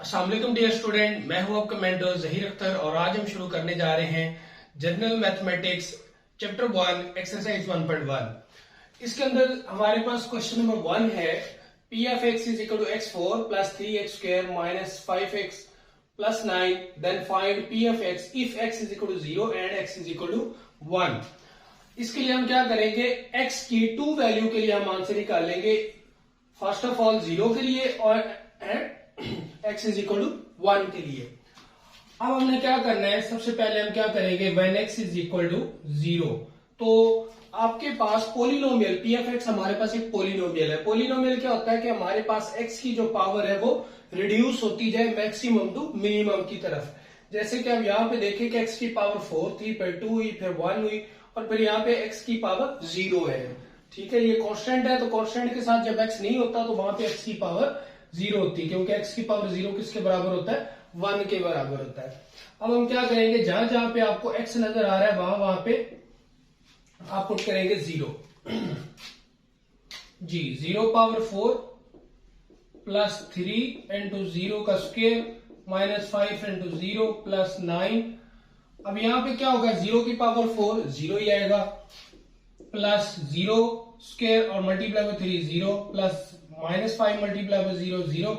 अस्सलाम वालेकुम dear student, मैं हूं आपका मेंटर जहीर अख्तर और आज हम शुरू करने जा रहे हैं जनरल मैथमेटिक्स चैप्टर 1 एक्सरसाइज 1.1। इसके अंदर हमारे पास क्वेश्चन नंबर 1 है P of x is equal to x4 plus 3x square minus 5x plus 9 then find P of x if x is equal to 0 and x is equal to 1। इसके लिए हम क्या करेंगे, x की 2 value के लिए हम आंसर निकालेंगे। फर्स्ट ऑफ ऑल 0 के लिए और x इज इक्वल टू 1 के लिए। अब हमने क्या करना है, सबसे पहले हम क्या करेंगे, when x is equal to 0 तो आपके पास पोलिनोमियल पी ऑफ एक्स, हमारे पास एक पोलिनोमियल है। पोलिनोमियल क्या होता है कि हमारे पास x की जो पावर है वो रिड्यूस होती जाए मैक्सिमम टू मिनिमम की तरफ। जैसे कि अब यहाँ पे देखें कि x की पावर 4 थी, फिर 2 हुई, फिर 1 हुई और फिर यहाँ पे x की पावर 0 है। ठीक है, ये कांस्टेंट है तो कांस्टेंट के साथ जब x नहीं होता तो वहां पे x की पावर 0 होती है, क्योंकि x की पावर 0 किसके बराबर होता है, 1 के बराबर होता है। अब हम क्या करेंगे, जहां जहां पे आपको x नजर आ रहा है वहां पे आप पुट करेंगे 0 जी। 0 पावर 4 प्लस 3 इंटू 0 का स्क्वायर माइनस 5 इंटू 0 प्लस 9। अब यहां पे क्या होगा, 0 की पावर 4 0 ही आएगा, प्लस 0 स्क्वायर और multiply by 3 0 plus minus 5 multiply by 0 0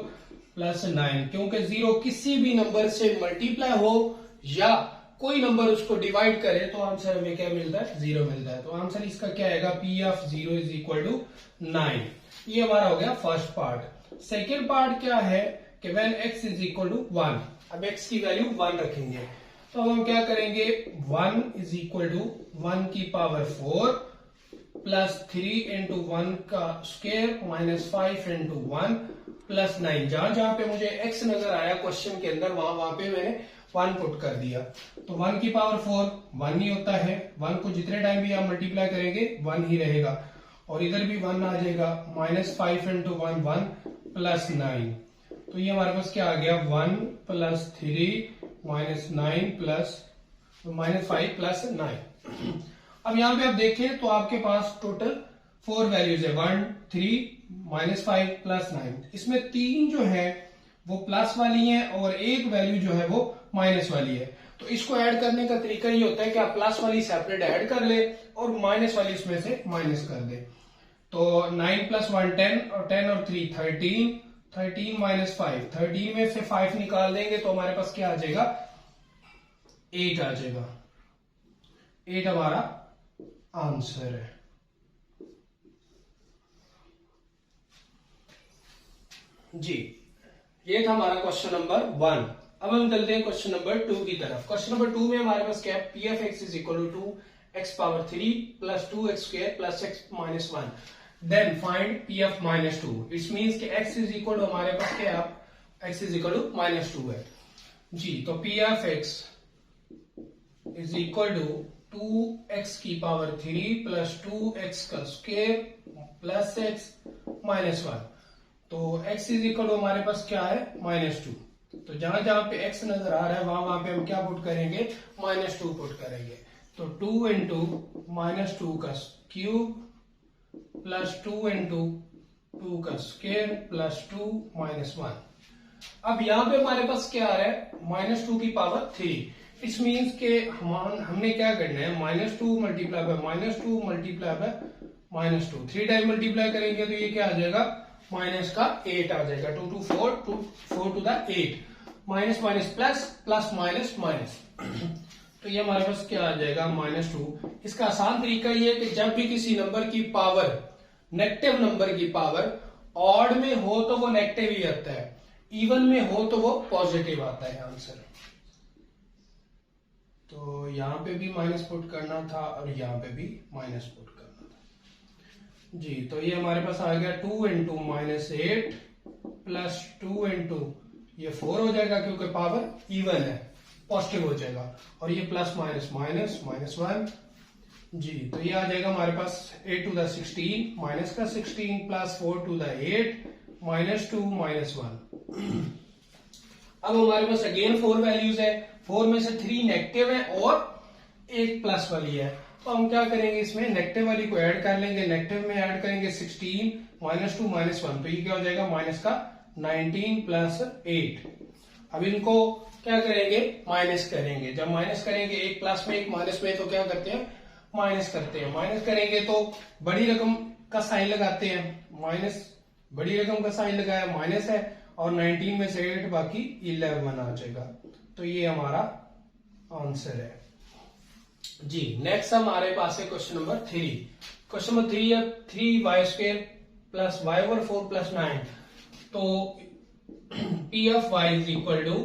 plus 9। क्योंकि 0 किसी भी नंबर से मल्टीप्लाई हो या कोई नंबर उसको डिवाइड करे तो आंसर हमें क्या मिलता है, 0 मिलता है। तो आंसर इसका क्या आएगा, P of 0 is equal to 9। ये हमारा हो गया फर्स्ट पार्ट। सेकेंड पार्ट क्या है कि when x is equal to 1। अब x की वैल्यू 1 रखेंगे तो अब हम क्या करेंगे, 1 इज इक्वल टू 1 की पावर 4 प्लस 3 इंटू 1 का स्क्वायर माइनस 5 इंटू 1 प्लस 9। जहां जहां पे मुझे x नजर आया क्वेश्चन के अंदर वहां पे मैंने 1 पुट कर दिया। तो 1 की पावर 4 1 ही होता है, 1 को जितने टाइम भी आप मल्टीप्लाई करेंगे 1 ही रहेगा और इधर भी 1 आ जाएगा, माइनस 5 इंटू 1 1 प्लस 9। तो ये हमारे पास क्या आ गया, 1 plus 3 minus 9 plus minus 5 plus 9। अब यहां पे आप देखें तो आपके पास टोटल 4 वैल्यूज है, 1 3 माइनस 5 प्लस 9। इसमें 3 जो है वो प्लस वाली है और एक वैल्यू जो है वो माइनस वाली है। तो इसको ऐड करने का तरीका ये होता है कि आप प्लस वाली सेपरेट ऐड कर ले और माइनस वाली इसमें से माइनस कर दे। तो 9 प्लस 1 10 और 10 और 3 13, 13 माइनस 5, 13 में से 5 निकाल देंगे तो हमारे पास क्या आ जाएगा, 8 आ जाएगा। 8 हमारा आंसर है। जी, ये था हमारा क्वेश्चन नंबर 1। अब हम चलते हैं क्वेश्चन नंबर 2 की तरफ। क्वेश्चन नंबर 2 में हमारे पास क्या है, P of x is equal to 2x power 3 plus 2x square plus x minus 1 then find P of minus 2। It means कि x इज इक्वल टू हमारे पास क्या है, x is equal to minus 2 है जी। तो P of x is equal to 2x की power 3 plus 2x का स्क्वायर प्लस x माइनस 1। तो x इज इक्वल टू हमारे पास क्या है, माइनस 2। तो जहां जहां पे x नजर आ रहा है वहां पे हम क्या पुट करेंगे, माइनस 2 पुट करेंगे। तो 2 इंटू माइनस 2 का क्यूब प्लस 2 इंटू 2 का स्क्वायर प्लस 2 माइनस 1। अब यहां पे हमारे पास क्या आ रहा है, माइनस 2 की पावर 3। इट्स मीन्स के हमने क्या करना है, minus 2 multiply by minus 2 multiply by minus 2, 3 time multiply करेंगे तो ये क्या आ जाएगा, माइनस का 8 आ जाएगा। 2 to 4 4 to the 8, minus minus plus plus minus minus. तो ये हमारे पास क्या आ जाएगा, माइनस 2। इसका आसान तरीका ये है कि जब भी किसी नंबर की पावर, नेगेटिव नंबर की पावर ऑड में हो तो वो नेगेटिव ही आता है, इवन में हो तो वो पॉजिटिव आता है आंसर। तो यहां पे भी माइनस पुट करना था और यहां पे भी माइनस पुट करना था जी। तो ये हमारे पास आ गया 2 इंटू माइनस 8 प्लस 2 इंटू ये 4 हो जाएगा क्योंकि पावर इवन है, पॉजिटिव हो जाएगा, और ये प्लस माइनस माइनस माइनस 1 जी। तो ये आ जाएगा हमारे पास 8 टू द 16 माइनस का 16 प्लस 4 टू द 8 माइनस 2 माइनस 1। अब हमारे पास अगेन 4 वैल्यूज है, 4 में से 3 नेगेटिव है और एक प्लस वाली है। तो हम क्या करेंगे, इसमें नेगेटिव वाली को ऐड कर लेंगे। नेगेटिव में ऐड करेंगे 16 माइनस 2 माइनस 1, तो ये क्या हो जाएगा, माइनस का 19 प्लस 8 अब इनको क्या करेंगे, माइनस करेंगे। जब माइनस करेंगे, एक प्लस में एक माइनस में, तो क्या करते हैं, माइनस करते हैं। माइनस करेंगे तो बड़ी रकम का साइन लगाते हैं, माइनस, बड़ी रकम का साइन लगाया, माइनस है, और 19 में से 8 बाकी 11 आ जाएगा। तो ये हमारा आंसर है जी। नेक्स्ट हमारे पास है क्वेश्चन नंबर 3। क्वेश्चन नंबर 3 है 3y² प्लस y/4 प्लस 9। तो p of y is equal to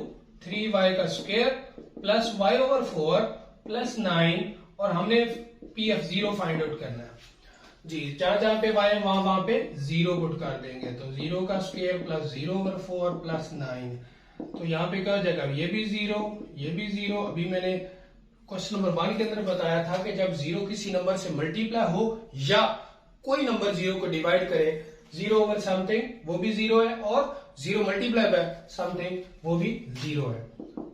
3y का स्क्वायर प्लस y/4 प्लस 9, और हमने p ऑफ 0 फाइंड आउट करना है जी। जहां जहां पे y है वहां पे 0 पुट कर देंगे। तो 0 का स्क्वायर प्लस 0/4 प्लस 9, तो यहाँ पे क्या हो जाएगा, ये भी 0, ये भी 0। अभी मैंने क्वेश्चन नंबर 1 के अंदर बताया था कि जब 0 किसी नंबर से मल्टीप्लाई हो या कोई नंबर 0 को डिवाइड करे, 0 ओवर समथिंग वो भी 0 है, और 0 मल्टीप्लाई बाय समथिंग वो भी 0 है।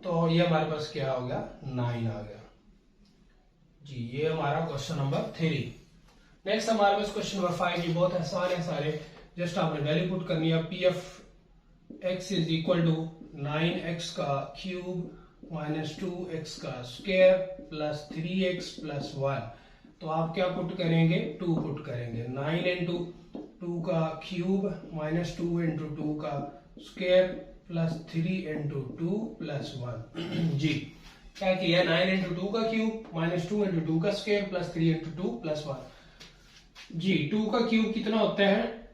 तो ये हमारे पास क्या हो गया, 9 आ गया जी। ये हमारा क्वेश्चन नंबर 3। नेक्स्ट हमारे पास क्वेश्चन नंबर 5। ये बहुत आसान है सारे, जस्ट आपने वैल्यू पुट करनी है। P of x is equal to 9x का क्यूब माइनस 2x का स्क्वायर प्लस 3x प्लस 1। तो आप क्या पुट करेंगे, 2 पुट करेंगे। 9 इंटू 2 का क्यूब माइनस 2 इंटू 2 का स्क्वायर प्लस 3 इंटू 2 प्लस 1 जी। क्या किया, 9 इंटू 2 का क्यूब माइनस 2 इंटू 2 का स्क्वायर प्लस 3 इंटू 2 प्लस 1 जी। 2 का क्यूब कितना होता है,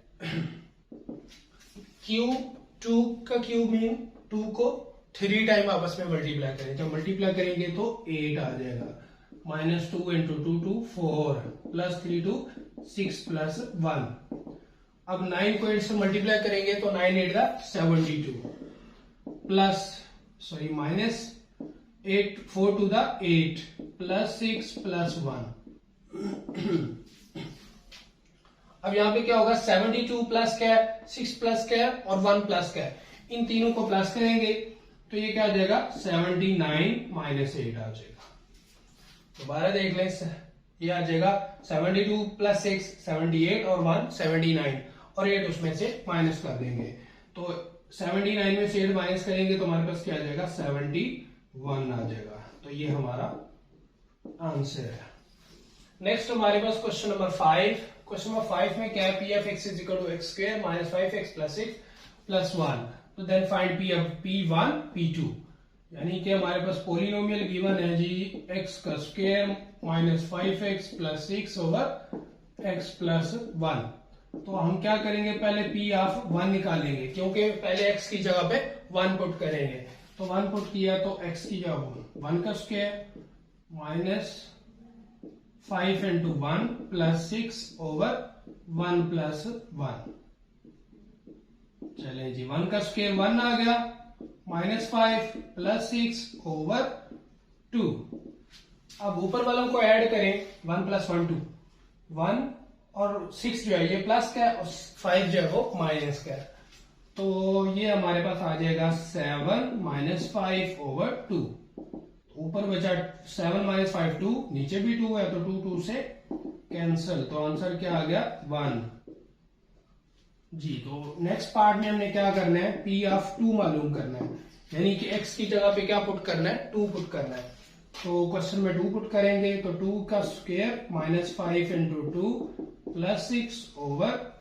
क्यूब 2 का क्यूब मीन 2 को 3 टाइम आपस में मल्टीप्लाई करें। जब मल्टीप्लाई करेंगे तो 8 आ जाएगा। Minus 2 into 2 2 4 plus 3 2 6 plus 1। अब 9 को 8 से मल्टीप्लाई करेंगे तो 9 8 का 72 plus sorry minus 8 4 to the 8 plus 6 plus 1। अब यहां पे क्या होगा, 72 प्लस क्या है, 6 प्लस क्या है, और 1 प्लस क्या है, इन तीनों को प्लस करेंगे तो ये क्या आ जाएगा, 79 माइनस 8 आ जाएगा। दोबारा देख लें, ये आ जाएगा 72 प्लस 6 78 और 1 79, और 8 उसमें से माइनस कर देंगे। तो 79 में से 8 माइनस करेंगे तो हमारे पास क्या आ जाएगा, 71 आ जाएगा। तो ये हमारा आंसर है। नेक्स्ट हमारे पास क्वेश्चन नंबर 5। क्वेश्चन नंबर 5 में क्या है, P of x is equal to x square minus 5x plus 6 plus 1। तो then find P of P1 P2, यानी कि हमारे पास पोलिनोमियल गिवन है जी, x का square minus 5x plus 6 over x plus 1। तो हम क्या करेंगे, पहले P ऑफ 1 निकालेंगे, क्योंकि पहले x की जगह पे 1 पुट करेंगे। तो 1 पुट किया तो x की जगह 1 का square minus 5 into 1 plus 6 over 1 plus 1। चले जी, 1 का स्क्वायर 1 आ गया, माइनस 5 प्लस 6 ओवर 2। अब ऊपर वालों को ऐड करें, 1 प्लस 1 2 1, और 6 जो है ये प्लस का है, और 5 जो है वो माइनस का है। तो ये हमारे पास आ जाएगा 7 माइनस 5 ओवर 2। ऊपर बचा 7 माइनस 5 2, नीचे भी 2 है तो 2 2 से कैंसिल। तो आंसर क्या आ गया, 1 जी। तो नेक्स्ट पार्ट में हमने क्या करना है, P ऑफ 2 मालूम करना है, यानी कि x की जगह पे क्या पुट करना है, 2 पुट करना है। तो क्वेश्चन में 2 पुट करेंगे तो 2 का square minus 5 into 2 plus 6 over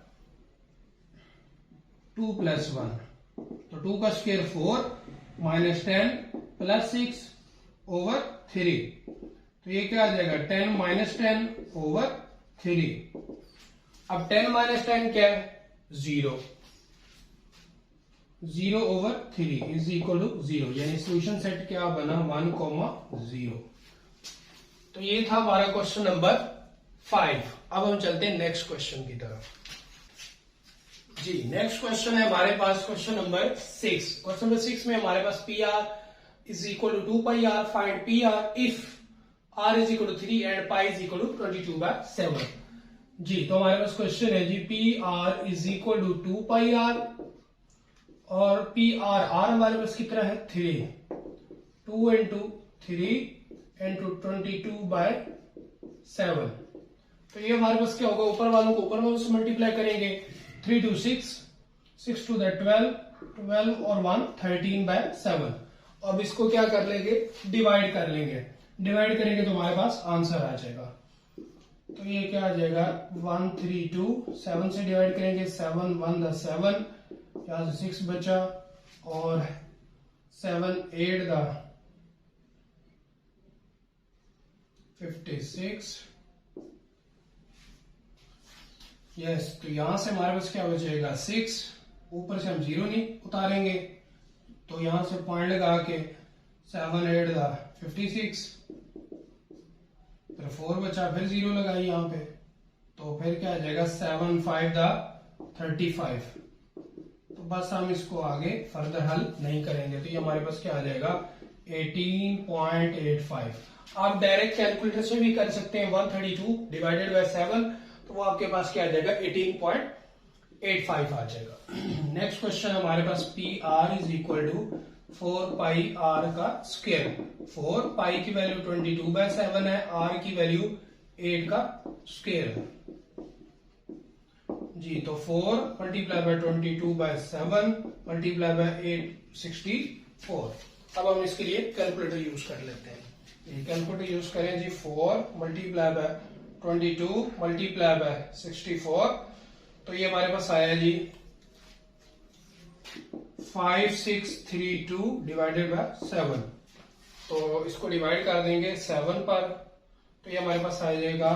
2 plus 1। तो 2 का स्क्वायर 4 माइनस 10 प्लस 6 ओवर 3। तो ये क्या आ जाएगा, 10 माइनस 10 ओवर 3। अब 10 माइनस 10 क्या है, 0 0 ओवर 3 इज इक्वल टू 0, यानी सोल्यूशन सेट क्या बना, 1, 0। तो ये था हमारा क्वेश्चन नंबर 5। अब हम चलते हैं नेक्स्ट क्वेश्चन की तरफ जी। नेक्स्ट क्वेश्चन है हमारे पास क्वेश्चन नंबर 6। क्वेश्चन नंबर 6 में हमारे पास P R is equal to 2 pi r, find PR if r is equal to 3 and pi is equal to 22/7 जी। तो हमारे पास क्वेश्चन है जी, PR is equal to 2 pi r और PR r हमारे पास कितना है, 3, 2 into 3 into 22/7। तो ये हमारे पास क्या होगा, ऊपर वालों को ऊपर वालों से मल्टीप्लाई करेंगे, 3 to 6 6 to the 12 12 और 1 13/7। अब इसको क्या कर लेंगे, डिवाइड कर लेंगे। डिवाइड करेंगे तो हमारे पास आंसर आ जाएगा। तो ये क्या आ जाएगा 132, 7 से डिवाइड करेंगे 7 1 द 7, यहाँ से 6 बचा और 7 8 द 56। यस, तो यहां से हमारे पास क्या बचेगा 6, ऊपर से हम 0 नहीं उतारेंगे तो यहां से पॉइंट लगा के 7 8 द 56, फिर 4 बचा, फिर 0 लगाई यहाँ पे, तो फिर क्या आ जाएगा 7 5 द 35। तो बस हम इसको आगे फर्दर हल नहीं करेंगे, तो ये हमारे पास क्या आ जाएगा 18.85। आप डायरेक्ट कैलकुलेटर से भी कर सकते हैं। 132 डिवाइडेड बाय 7, तो वो आपके पास क्या आ जाएगा 18.85 आ जाएगा। नेक्स्ट क्वेश्चन हमारे पास P R is equal to 4 pi R का स्क्वायर। 4 पाई की वैल्यू 22/7 है, आर की वैल्यू 8 का स्क्वायर है जी। तो 4 मल्टीप्लाई बाय 22/7 मल्टीप्लाई बाय 8 64। अब हम इसके लिए कैलकुलेटर यूज कर लेते हैं। कैलकुलेटर यूज करें जी। 4 मल्टीप्लाई बाय 22 मल्टीप्लाई बाय 64, तो ये हमारे पास आया जी 5632 डिवाइडेड बाय 7। तो इसको डिवाइड कर देंगे 7 पर, तो ये हमारे पास आ जाएगा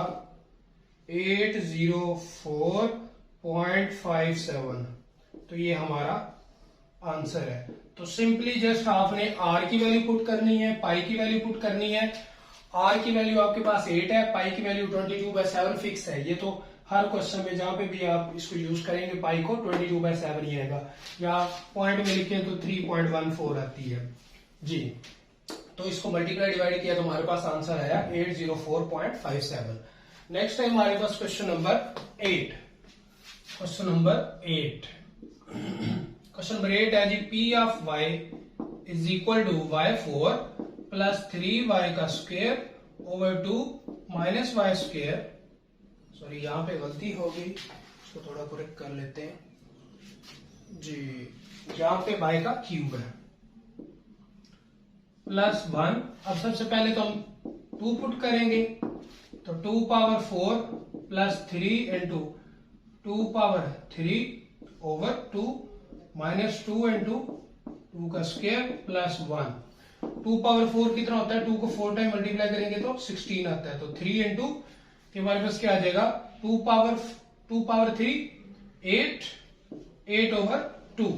804.57। तो ये हमारा आंसर है। तो सिंपली जस्ट आपने आर की वैल्यू पुट करनी है, पाई की वैल्यू पुट करनी है। आर की वैल्यू आपके पास 8 है, पाई की वैल्यू 22/7 फिक्स है। ये तो हर क्वेश्चन में जहां पे भी आप इसको यूज करेंगे पाई को 22/7 ही आएगा, या पॉइंट में लिखें तो 3.14 आती है जी। तो इसको मल्टीप्लाई डिवाइड किया तो हमारे पास आंसर आया 804.57। नेक्स्ट है हमारे पास क्वेश्चन नंबर 8। क्वेश्चन नंबर 8 है जी P of y is equal to y4 plus 3y का square over 2 minus y square. Sorry, यहां पे गलती होगी, इसको थोड़ा करेक्ट कर लेते हैं जी। यहां पे y का क्यूब है प्लस 1। अब सबसे पहले तो हम 2 पुट करेंगे, तो 2 power 4 plus 3 into 2 power 3 over 2 minus 2 into 2 का स्क्वायर प्लस 1। 2 पावर 4 कितना होता है, 2 को 4 टाइम मल्टीप्लाई करेंगे तो 16 आता है। तो 3 इंटू हमारे पास क्या आ जाएगा 2 पावर 3 8 ओवर 2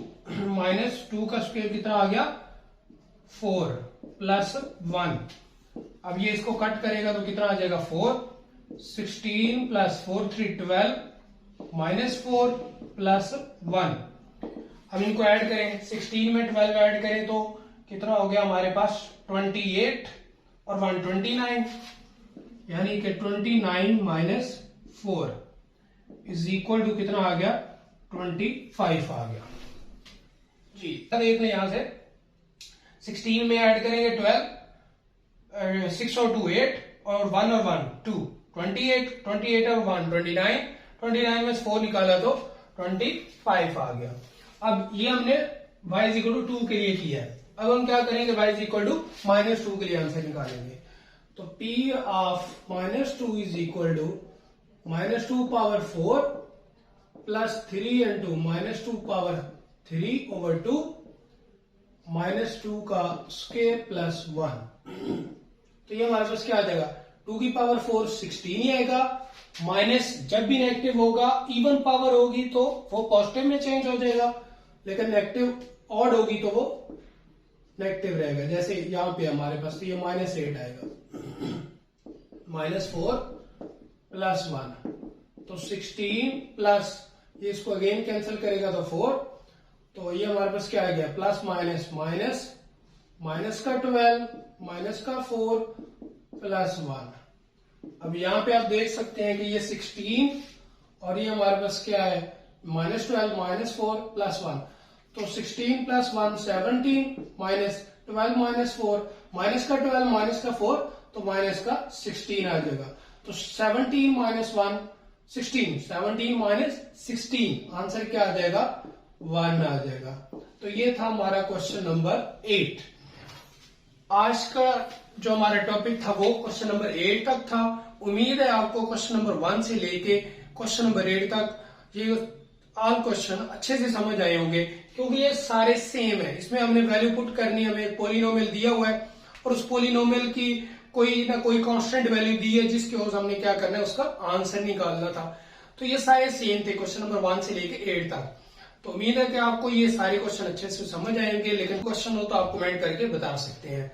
माइनस 2 का स्क्वायर कितना आ गया 4 प्लस 1। अब ये इसको कट करेगा तो कितना आ जाएगा 4। 16 प्लस 4 3 12 माइनस 4 प्लस 1। अब इनको ऐड करें, 16 में 12 ऐड करें तो कितना हो गया हमारे पास 28 और 1 29, यानी कि 29 माइनस 4 इज इक्वल टू कितना आ गया 25 आ गया जी। देख लें यहां से 16 में ऐड करेंगे 12, 6 और 2 8 और 1 और 1 2 28 और 1 29 में 4 निकाला तो 25 आ गया। अब ये हमने y इज इक्वल टू 2 के लिए किया है। अब हम क्या करेंगे y इज इक्वल टू -2 के लिए आंसर निकालेंगे। तो P of -2 is equal to -2 power 4 plus 3 into -2 power 3 over 2 -2 का स्क्वायर प्लस 1। तो ये हमारे पास क्या आ जाएगा 2 की पावर 4 16 ही आएगा। माइनस जब भी नेगेटिव होगा, इवन पावर होगी तो वो पॉजिटिव में चेंज हो जाएगा, लेकिन नेगेटिव ऑड होगी तो वो नेगेटिव रहेगा। जैसे यहां पे हमारे पास तो ये -8 आएगा, -4 प्लस 1 तो 16 प्लस ये इसको अगेन कैंसिल करेगा तो 4। तो ये हमारे पास क्या आ गया प्लस माइनस माइनस माइनस का 12 माइनस का 4 प्लस 1। अब यहां पे आप देख सकते हैं कि ये 16 और ये हमारे पास क्या है -12 -4 प्लस 1। तो 16 प्लस 1 17 माइनस 12 माइनस 4 माइनस का 12 माइनस का 4 तो माइनस का 16 आ जाएगा। तो 17 माइनस 1 16 17 माइनस 16 आंसर क्या आ जाएगा 1 आ जाएगा। तो ये था हमारा क्वेश्चन नंबर 8। आज का जो हमारा टॉपिक था वो क्वेश्चन नंबर 8 तक था। उम्मीद है आपको क्वेश्चन नंबर 1 से लेके क्वेश्चन नंबर 8 तक ये ऑल क्वेश्चन अच्छे से समझ आए होंगे, क्योंकि ये सारे सेम है। इसमें हमने वैल्यू पुट करनी है, हमें एक पोलिनोमियल दिया हुआ है और उस पोलिनोमियल की कोई ना कोई कांस्टेंट वैल्यू दी है जिसके ऊपर हमने क्या करना है, उसका आंसर निकालना था। तो ये सारे सेम थे क्वेश्चन नंबर 1 से लेके 8 तक। तो उम्मीद है कि आपको ये सारे क्वेश्चन अच्छे से समझ आएंगे, लेकिन क्वेश्चन हो तो आप कमेंट करके बता सकते हैं।